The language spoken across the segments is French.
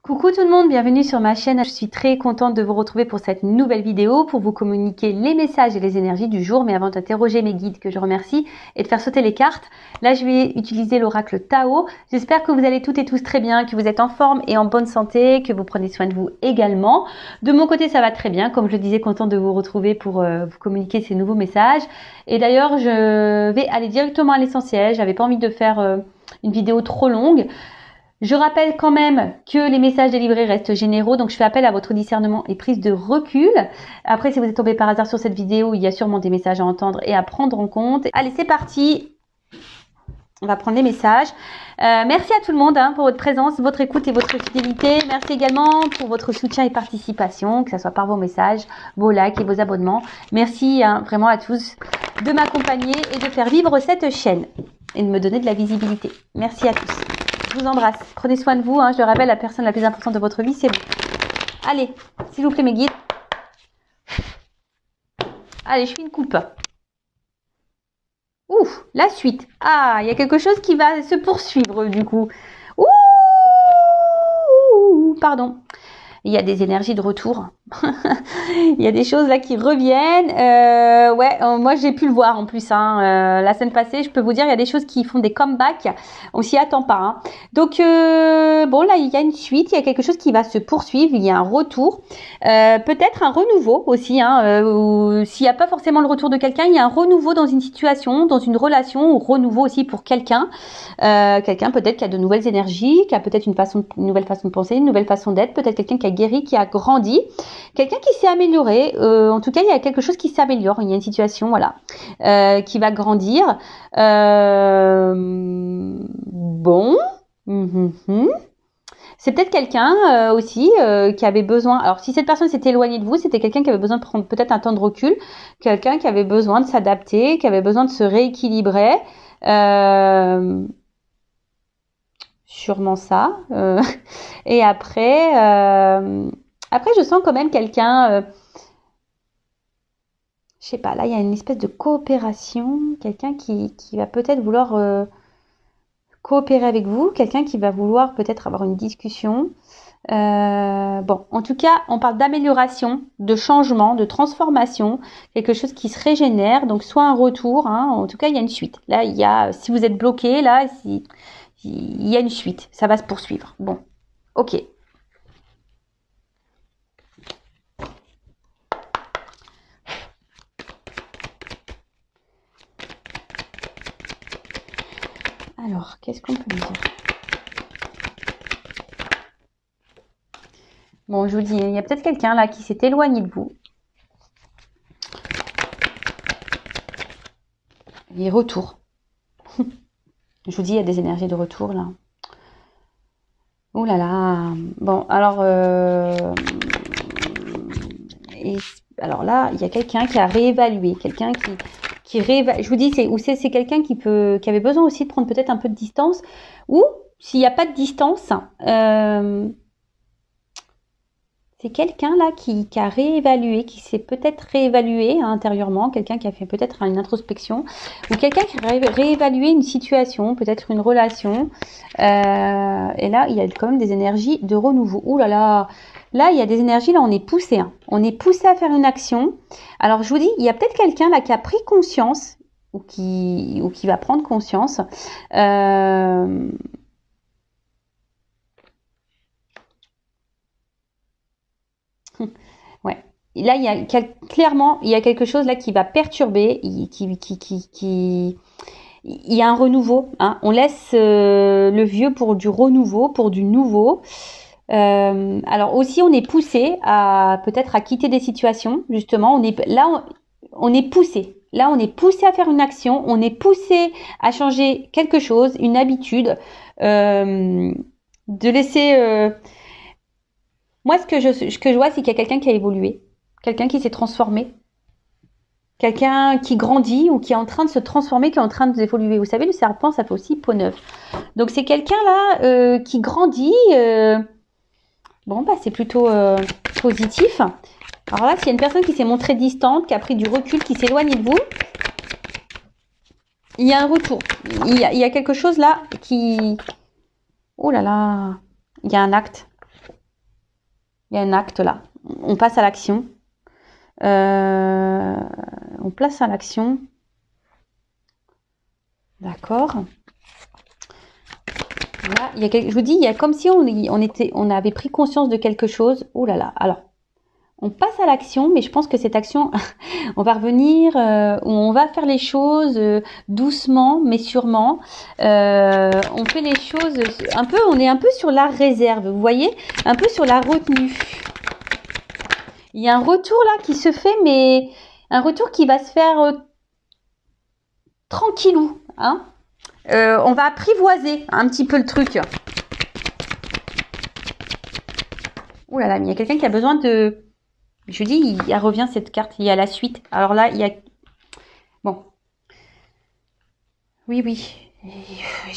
Coucou tout le monde, bienvenue sur ma chaîne. Je suis très contente de vous retrouver pour cette nouvelle vidéo pour vous communiquer les messages et les énergies du jour. Mais avant d'interroger mes guides que je remercie et de faire sauter les cartes, là je vais utiliser l'oracle Tao. J'espère que vous allez toutes et tous très bien, que vous êtes en forme et en bonne santé, que vous prenez soin de vous également. De mon côté ça va très bien, comme je le disais, contente de vous retrouver pour vous communiquer ces nouveaux messages. Et d'ailleurs je vais aller directement à l'essentiel, j'avais pas envie de faire une vidéo trop longue. Je rappelle quand même que les messages délivrés restent généraux, donc je fais appel à votre discernement et prise de recul. Après, si vous êtes tombé par hasard sur cette vidéo, il y a sûrement des messages à entendre et à prendre en compte. Allez, c'est parti. On va prendre les messages. Merci à tout le monde pour votre présence, votre écoute et votre fidélité. Merci également pour votre soutien et participation, que ce soit par vos messages, vos likes et vos abonnements. Merci vraiment à tous de m'accompagner et de faire vivre cette chaîne et de me donner de la visibilité. Merci à tous. Je vous embrasse. Prenez soin de vous. Je le rappelle, la personne la plus importante de votre vie, c'est vous. Allez, s'il vous plaît, mes guides. Allez, je fais une coupe. Ouf, la suite. Ah, il y a quelque chose qui va se poursuivre, du coup. Ouh, pardon. Il y a des énergies de retour. Il y a des choses là qui reviennent. Moi j'ai pu le voir en plus. La semaine passée, je peux vous dire, il y a des choses qui font des comebacks. On s'y attend pas. Donc bon là, il y a une suite. Il y a quelque chose qui va se poursuivre. Il y a un retour, peut-être un renouveau aussi. S'il n'y a pas forcément le retour de quelqu'un, il y a un renouveau dans une situation, dans une relation, ou renouveau aussi pour quelqu'un. Quelqu'un peut-être qui a de nouvelles énergies, qui a peut-être une nouvelle façon de penser, une nouvelle façon d'être. Peut-être quelqu'un qui a guéri, qui a grandi, quelqu'un qui s'est amélioré. En tout cas, il y a quelque chose qui s'améliore. Il y a une situation, qui va grandir. Bon. C'est peut-être quelqu'un aussi qui avait besoin. Alors, si cette personne s'est éloignée de vous, c'était quelqu'un qui avait besoin de prendre peut-être un temps de recul, quelqu'un qui avait besoin de s'adapter, qui avait besoin de se rééquilibrer. Sûrement ça. Et après, je sens quand même quelqu'un. Je sais pas. Là, il y a une espèce de coopération. Quelqu'un qui va peut-être vouloir coopérer avec vous. Quelqu'un qui va vouloir peut-être avoir une discussion. Bon, en tout cas, on parle d'amélioration, de changement, de transformation, quelque chose qui se régénère. Donc, soit un retour. En tout cas, il y a une suite. Là, il y a. Si vous êtes bloqué, là, il y a une suite, ça va se poursuivre. Bon, ok. Alors, qu'est-ce qu'on peut lui dire? Bon, je vous dis, il y a peut-être quelqu'un là qui s'est éloigné de vous. Et retour. Je vous dis, il y a des énergies de retour là. Oh là là. Bon, alors là, il y a quelqu'un qui a réévalué, quelqu'un qui réévalue. Je vous dis, c'est quelqu'un qui avait besoin aussi de prendre peut-être un peu de distance. Ou s'il n'y a pas de distance, c'est quelqu'un là qui a réévalué, qui s'est peut-être réévalué intérieurement, quelqu'un qui a fait peut-être une introspection, ou quelqu'un qui a réévalué une situation, peut-être une relation. Et là, il y a quand même des énergies de renouveau. Ouh là là, là il y a des énergies, là on est poussé. On est poussé à faire une action. Alors je vous dis, il y a peut-être quelqu'un là qui a pris conscience, ou qui va prendre conscience. Ouais. Là, clairement, il y a quelque chose là qui va perturber, il y a un renouveau. On laisse le vieux pour du renouveau, pour du nouveau. Alors aussi, on est poussé à peut-être à quitter des situations. Justement, on est poussé. Là, on est poussé à faire une action. On est poussé à changer quelque chose, une habitude, de laisser. Moi, ce que je vois, c'est qu'il y a quelqu'un qui a évolué, quelqu'un qui s'est transformé, quelqu'un qui grandit ou qui est en train de se transformer, qui est en train d'évoluer. Vous savez, le serpent, ça fait aussi peau neuve. Donc, c'est quelqu'un là qui grandit. Bon, c'est plutôt positif. Alors là, s'il y a une personne qui s'est montrée distante, qui a pris du recul, qui s'est éloignée de vous, il y a un retour. Il y a quelque chose là qui... Oh là là, il y a un acte. Il y a un acte là. On passe à l'action. On place à l'action. D'accord. Là, je vous dis, il y a comme si on avait pris conscience de quelque chose. Ouh là là. Alors, on passe à l'action, mais je pense que cette action, on va revenir, on va faire les choses doucement, mais sûrement. On fait les choses un peu, on est un peu sur la réserve, vous voyez, un peu sur la retenue. Il y a un retour là qui se fait, mais un retour qui va se faire tranquillou, hein. On va apprivoiser un petit peu le truc. Ouh là là, mais il y a quelqu'un qui a besoin de... Je dis, il revient cette carte, il y a la suite. Alors là, il y a... Bon. Oui, oui.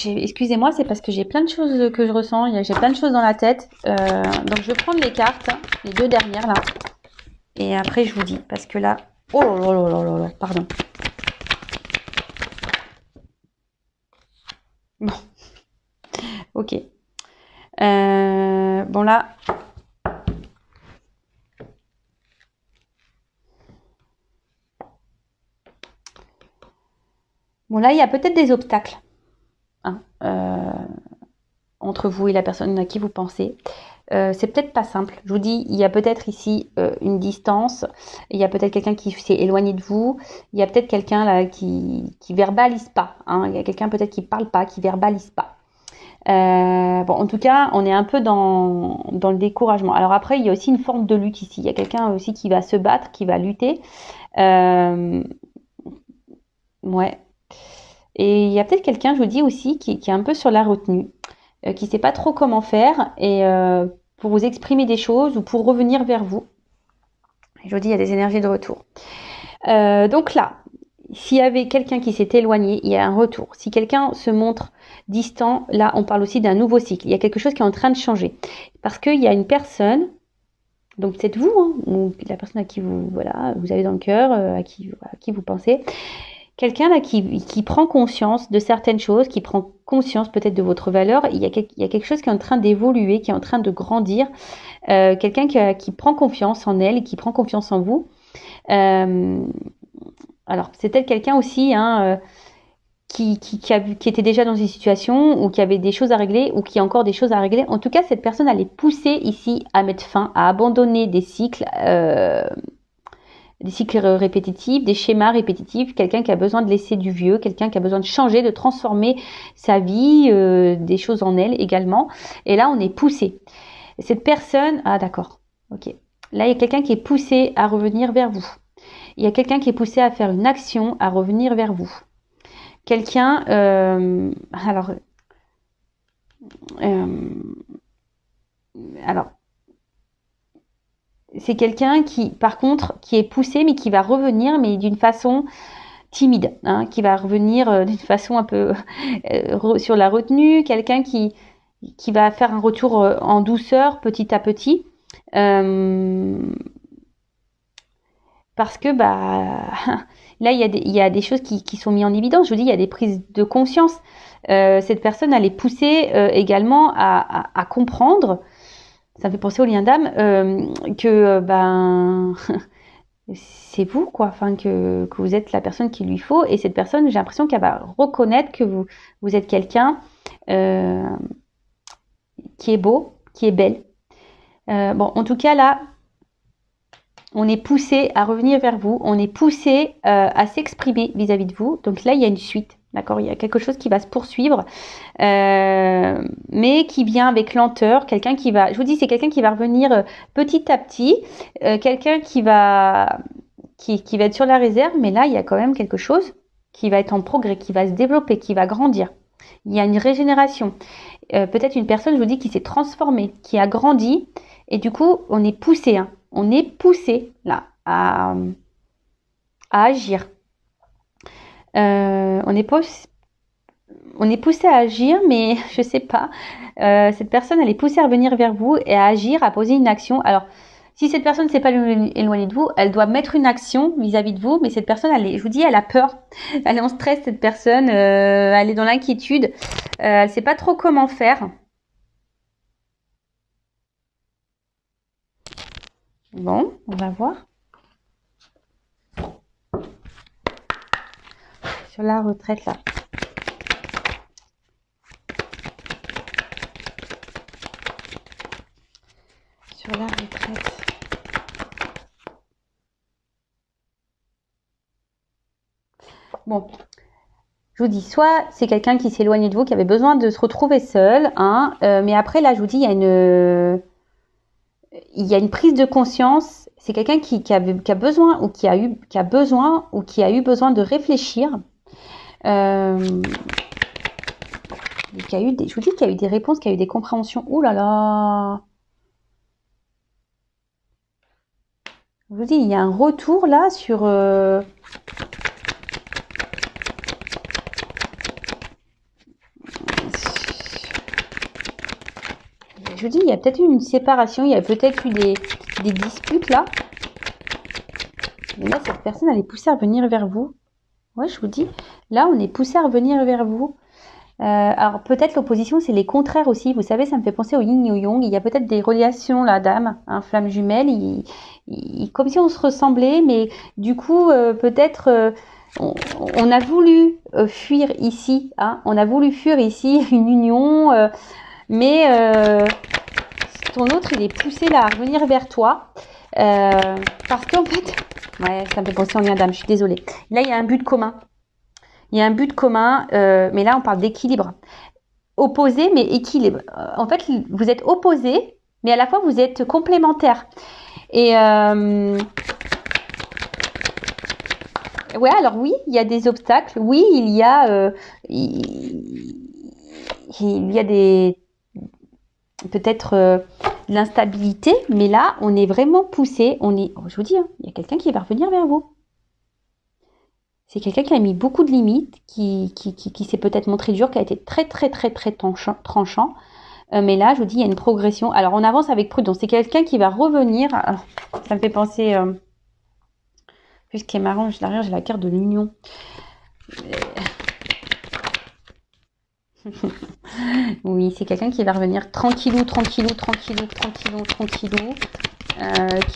Excusez-moi, c'est parce que j'ai plein de choses que je ressens. J'ai plein de choses dans la tête. Donc, je vais prendre les cartes, les deux dernières là. Et après, je vous dis. Parce que là... Oh là là là là là, pardon. Bon. Ok. Bon là... Bon là, il y a peut-être des obstacles hein, entre vous et la personne à qui vous pensez. C'est peut-être pas simple. Je vous dis, il y a peut-être ici une distance. Il y a peut-être quelqu'un qui s'est éloigné de vous. Il y a peut-être quelqu'un là qui verbalise pas. Hein. Il y a quelqu'un peut-être qui parle pas, qui verbalise pas. Bon, en tout cas, on est un peu dans le découragement. Alors après, il y a aussi une forme de lutte ici. Il y a quelqu'un aussi qui va se battre, qui va lutter. Ouais. Et il y a peut-être quelqu'un, je vous dis aussi, qui est un peu sur la retenue, qui ne sait pas trop comment faire, et pour vous exprimer des choses ou pour revenir vers vous. Je vous dis, il y a des énergies de retour. Donc là, s'il y avait quelqu'un qui s'est éloigné, il y a un retour. Si quelqu'un se montre distant, là, on parle aussi d'un nouveau cycle. Il y a quelque chose qui est en train de changer. Parce qu'il y a une personne, donc c'est vous, hein, ou la personne à qui vous, voilà, vous avez dans le cœur, à qui vous pensez. Quelqu'un là qui prend conscience de certaines choses, qui prend conscience peut-être de votre valeur. Il y a quelque chose qui est en train d'évoluer, qui est en train de grandir. Quelqu'un qui prend confiance en elle, qui prend confiance en vous. Alors, c'est peut-être quelqu'un aussi hein, qui était déjà dans une situation ou qui avait des choses à régler ou qui a encore des choses à régler. En tout cas, cette personne, elle est poussée ici à mettre fin, à abandonner des cycles répétitifs, des schémas répétitifs, quelqu'un qui a besoin de laisser du vieux, quelqu'un qui a besoin de changer, de transformer sa vie, des choses en elle également. Et là, on est poussé. Cette personne, ah d'accord, ok. Là, il y a quelqu'un qui est poussé à revenir vers vous. Il y a quelqu'un qui est poussé à faire une action, à revenir vers vous. Quelqu'un, alors, c'est quelqu'un qui, par contre, qui est poussé, mais qui va revenir, mais d'une façon timide, hein, qui va revenir d'une façon un peu sur la retenue, quelqu'un qui va faire un retour en douceur, petit à petit, parce que là, il y a des choses qui sont mises en évidence. Je vous dis, il y a des prises de conscience. Cette personne, elle est poussée également à comprendre. Ça me fait penser au lien d'âme que c'est vous quoi, enfin que vous êtes la personne qu'il lui faut et cette personne, j'ai l'impression qu'elle va reconnaître que vous êtes quelqu'un qui est beau, qui est belle. Bon, en tout cas là, on est poussé à revenir vers vous, on est poussé à s'exprimer vis-à-vis de vous. Donc là, il y a une suite. D'accord, il y a quelque chose qui va se poursuivre, mais qui vient avec lenteur. Quelqu'un qui va, je vous dis, c'est quelqu'un qui va revenir petit à petit, quelqu'un qui va être sur la réserve, mais là, il y a quand même quelque chose qui va être en progrès, qui va se développer, qui va grandir. Il y a une régénération. Peut-être une personne, je vous dis, qui s'est transformée, qui a grandi, et du coup, on est poussé, hein, on est poussé là à agir. On est poussé à agir, mais je sais pas. Cette personne, elle est poussée à revenir vers vous et à agir, à poser une action. Alors, si cette personne ne s'est pas éloignée de vous, elle doit mettre une action vis-à-vis de vous. Mais cette personne, je vous dis, elle a peur. Elle est en stress, cette personne. Elle est dans l'inquiétude. Elle sait pas trop comment faire. Bon, on va voir. Sur la retraite, là. Sur la retraite. Bon, je vous dis, soit c'est quelqu'un qui s'éloigne de vous, qui avait besoin de se retrouver seul, hein, mais après, là, je vous dis, il y a une prise de conscience. C'est quelqu'un qui a besoin ou qui a eu besoin de réfléchir. Je vous dis qu'il y a eu des réponses, qu'il y a eu des compréhensions. Ouh là là! Je vous dis, il y a un retour là sur... Je vous dis, il y a peut-être eu une séparation, il y a peut-être eu des disputes là. Mais là, cette personne, elle est poussée à revenir vers vous. Ouais, je vous dis, là, on est poussé à revenir vers vous. Alors, peut-être l'opposition, c'est les contraires aussi. Vous savez, ça me fait penser au yin et au yang. Il y a peut-être des relations, là, d'âme, hein, flamme jumelle. Comme si on se ressemblait, mais du coup, peut-être... on a voulu fuir ici, hein, on a voulu fuir ici une union, mais ton autre, il est poussé là à revenir vers toi, parce qu'en fait, ouais, ça me fait penser en lien d'âme, je suis désolée. Là, il y a un but commun. Il y a un but commun, mais là, on parle d'équilibre. Opposé, mais équilibre. En fait, vous êtes opposés, mais à la fois, vous êtes complémentaires. Et ouais, alors oui, il y a des obstacles. Oui, il y a des peut-être l'instabilité, mais là, on est vraiment poussé. Je vous dis, hein, il y a quelqu'un qui va revenir vers vous. C'est quelqu'un qui a mis beaucoup de limites, qui s'est peut-être montré dur, qui a été très tranchant. Mais là, je vous dis, il y a une progression. Alors, on avance avec prudence. C'est quelqu'un qui va revenir. Alors, ça me fait penser... Puis ce qui est marrant, derrière, j'ai la carte de l'union. Oui, c'est quelqu'un qui va revenir tranquillou, qui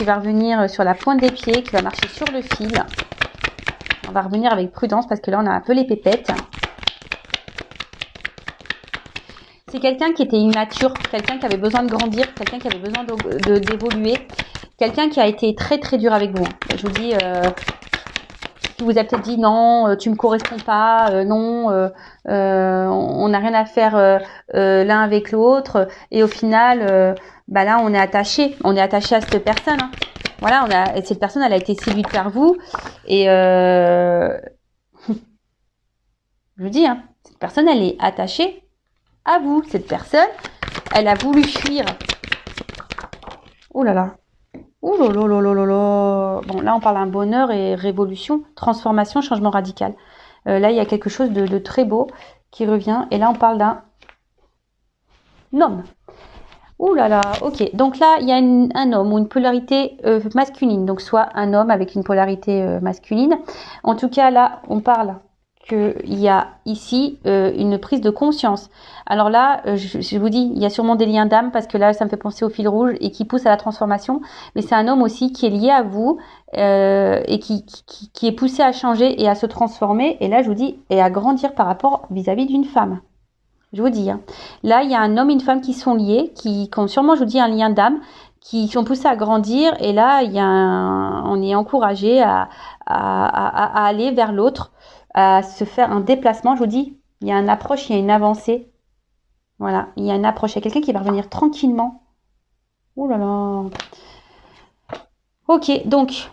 va revenir sur la pointe des pieds, qui va marcher sur le fil. On va revenir avec prudence parce que là, on a un peu les pépettes. C'est quelqu'un qui était immature, quelqu'un qui avait besoin de grandir, quelqu'un qui avait besoin d'évoluer, quelqu'un qui a été très dur avec vous. Je vous dis, qui vous a peut-être dit non, tu me corresponds pas, non, on n'a rien à faire l'un avec l'autre. Et au final, là, on est attaché à cette personne. Hein. Voilà, cette personne, elle a été séduite par vous. Et je vous dis, hein, cette personne, elle est attachée à vous. Cette personne, elle a voulu fuir. Oh là là. Ouh là là là là là. Bon, là, on parle d'un bonheur et révolution, transformation, changement radical. Là, il y a quelque chose de très beau qui revient. Et là, on parle d'un homme. Ouh là là, ok. Donc là, il y a un homme ou une polarité masculine. Donc, soit un homme avec une polarité masculine. En tout cas, là, on parle qu'il y a ici une prise de conscience. Alors là, je vous dis, il y a sûrement des liens d'âme parce que là, ça me fait penser au fil rouge et qui pousse à la transformation. Mais c'est un homme aussi qui est lié à vous et qui est poussé à changer et à se transformer. Et là, je vous dis, et à grandir par rapport vis-à-vis d'une femme. Je vous dis, hein. Là, il y a un homme et une femme qui sont liés, qui ont sûrement, je vous dis, un lien d'âme, qui sont poussés à grandir. Et là, on est encouragé à aller vers l'autre, à se faire un déplacement. Je vous dis, il y a une approche, il y a une avancée. Voilà, il y a une approche. Il y a quelqu'un qui va revenir tranquillement. Ouh là là. Ok, donc...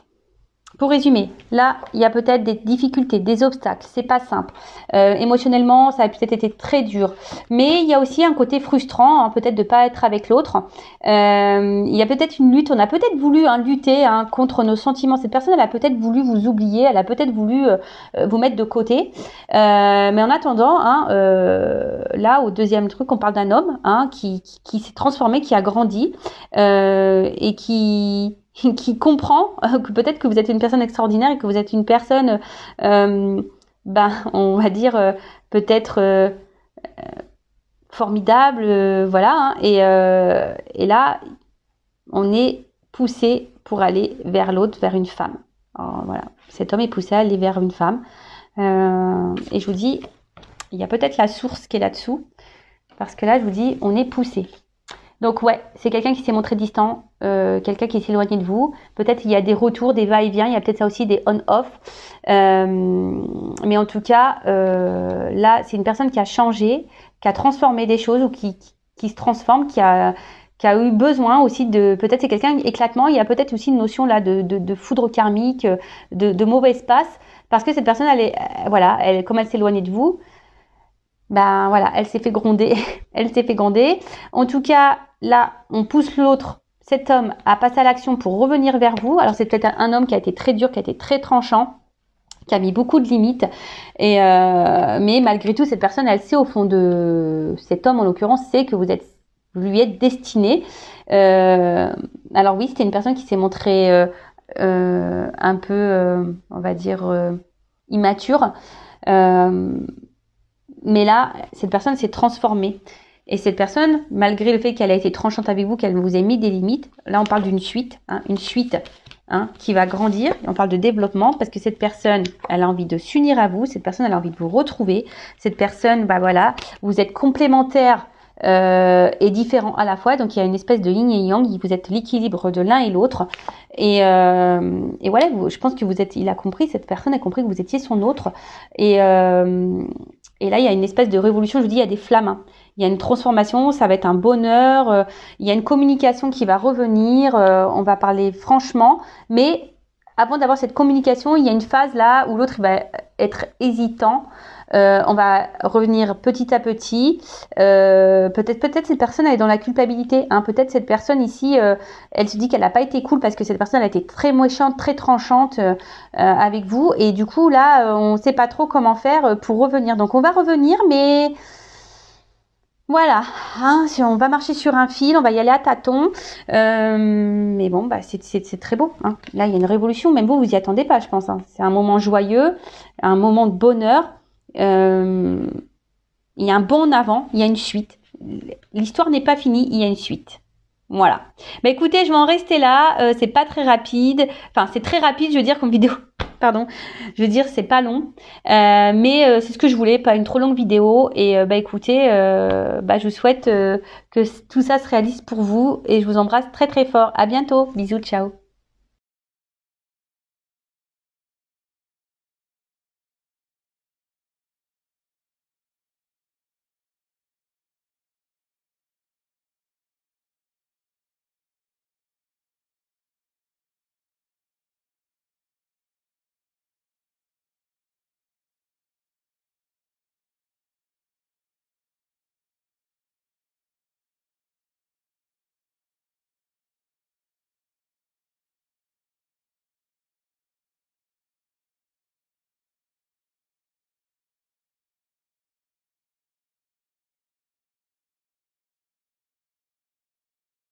Pour résumer, là, il y a peut-être des difficultés, des obstacles, c'est pas simple. Émotionnellement, ça a peut-être été très dur. Mais il y a aussi un côté frustrant, hein, peut-être de pas être avec l'autre. Il y a peut-être une lutte, on a peut-être voulu lutter contre nos sentiments. Cette personne, elle a peut-être voulu vous oublier, elle a peut-être voulu vous mettre de côté. Mais en attendant, là, au deuxième truc, on parle d'un homme qui s'est transformé, qui a grandi et qui comprend que peut-être que vous êtes une personne extraordinaire et que vous êtes une personne, on va dire, peut-être formidable, voilà. Et là, on est poussé pour aller vers l'autre, vers une femme. Alors, voilà, cet homme est poussé à aller vers une femme. Et je vous dis, il y a peut-être la source qui est là-dessous. Parce que là, je vous dis, on est poussé. Donc ouais, c'est quelqu'un qui s'est montré distant, quelqu'un qui s'est éloigné de vous. Peut-être il y a des retours, des va-et-vient, il y a peut-être ça aussi des on-off. Mais en tout cas, là, c'est une personne qui a changé, qui a transformé des choses ou qui se transforme, qui a eu besoin aussi de... Peut-être c'est quelqu'un éclatement, il y a peut-être aussi une notion là de foudre karmique, de mauvais espace, parce que cette personne, comme elle s'est éloignée de vous, ben voilà, elle s'est fait gronder, elle s'est fait gronder. En tout cas, là, on pousse l'autre, cet homme, à passer à l'action pour revenir vers vous. Alors c'est peut-être un homme qui a été très dur, qui a été très tranchant, qui a mis beaucoup de limites. Mais malgré tout, cette personne, elle sait au fond de cet homme, en l'occurrence, sait que vous lui êtes destiné. Alors oui, c'était une personne qui s'est montrée un peu, on va dire, immature. Mais là, cette personne s'est transformée. Et cette personne, malgré le fait qu'elle a été tranchante avec vous, qu'elle vous ait mis des limites, là on parle d'une suite, qui va grandir. Et on parle de développement parce que cette personne, elle a envie de s'unir à vous. Cette personne, elle a envie de vous retrouver. Cette personne, vous êtes complémentaires et différents à la fois. Donc il y a une espèce de yin et yang. Vous êtes l'équilibre de l'un et l'autre. Et voilà, je pense que cette personne a compris que vous étiez son autre. Et là, il y a une espèce de révolution, je vous dis, il y a des flammes. Il y a une transformation, ça va être un bonheur. Il y a une communication qui va revenir. On va parler franchement. Mais avant d'avoir cette communication, il y a une phase là où l'autre va être hésitant. On va revenir petit à petit. Peut-être cette personne elle est dans la culpabilité. Peut-être cette personne ici, elle se dit qu'elle n'a pas été cool parce que cette personne a été très méchante, très tranchante avec vous. Et du coup là, on ne sait pas trop comment faire pour revenir. Donc on va revenir, mais voilà, on va marcher sur un fil, on va y aller à tâtons. Mais bon, c'est très beau. Là, il y a une révolution. Même vous y attendez pas, je pense. C'est un moment joyeux, un moment de bonheur. Il y a un bond en avant, il y a une suite. L'histoire n'est pas finie, il y a une suite. Voilà. Écoutez, je vais en rester là. C'est pas très rapide. Enfin, c'est très rapide, je veux dire, comme vidéo. Pardon. Je veux dire, c'est pas long. Mais c'est ce que je voulais, pas une trop longue vidéo. Et écoutez, je vous souhaite que tout ça se réalise pour vous. Et je vous embrasse très très fort. À bientôt. Bisous, ciao.